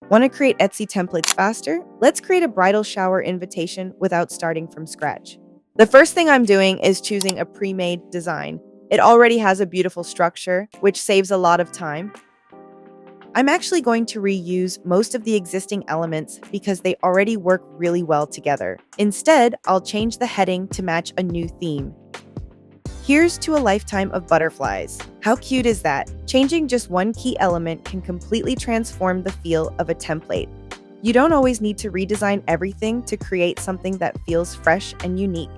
Want to create Etsy templates faster? Let's create a bridal shower invitation without starting from scratch. The first thing I'm doing is choosing a pre-made design. It already has a beautiful structure, which saves a lot of time. I'm actually going to reuse most of the existing elements because they already work really well together. Instead, I'll change the heading to match a new theme. Here's to a lifetime of butterflies. How cute is that? Changing just one key element can completely transform the feel of a template. You don't always need to redesign everything to create something that feels fresh and unique.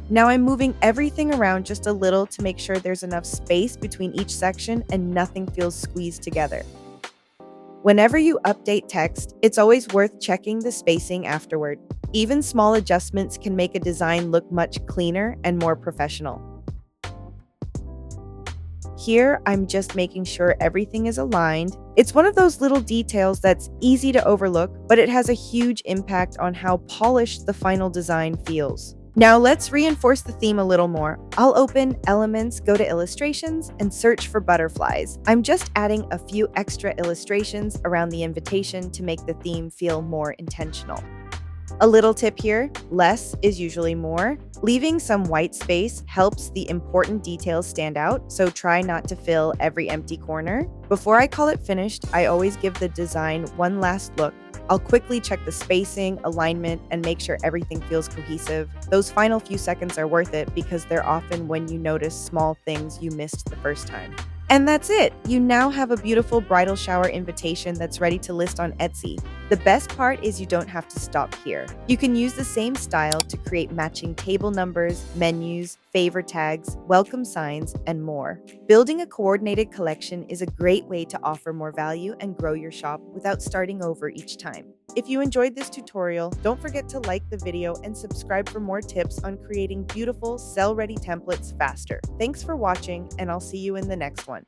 Now I'm moving everything around just a little to make sure there's enough space between each section and nothing feels squeezed together. Whenever you update text, it's always worth checking the spacing afterward. Even small adjustments can make a design look much cleaner and more professional. Here, I'm just making sure everything is aligned. It's one of those little details that's easy to overlook, but it has a huge impact on how polished the final design feels. Now let's reinforce the theme a little more. I'll open Elements, go to Illustrations, and search for butterflies. I'm just adding a few extra illustrations around the invitation to make the theme feel more intentional. A little tip here, less is usually more. Leaving some white space helps the important details stand out, so try not to fill every empty corner. Before I call it finished, I always give the design one last look. I'll quickly check the spacing, alignment, and make sure everything feels cohesive. Those final few seconds are worth it because they're often when you notice small things you missed the first time. And that's it! You now have a beautiful bridal shower invitation that's ready to list on Etsy. The best part is you don't have to stop here. You can use the same style to create matching table numbers, menus, favor tags, welcome signs, and more. Building a coordinated collection is a great way to offer more value and grow your shop without starting over each time. If you enjoyed this tutorial, don't forget to like the video and subscribe for more tips on creating beautiful, sell-ready templates faster. Thanks for watching, and I'll see you in the next one.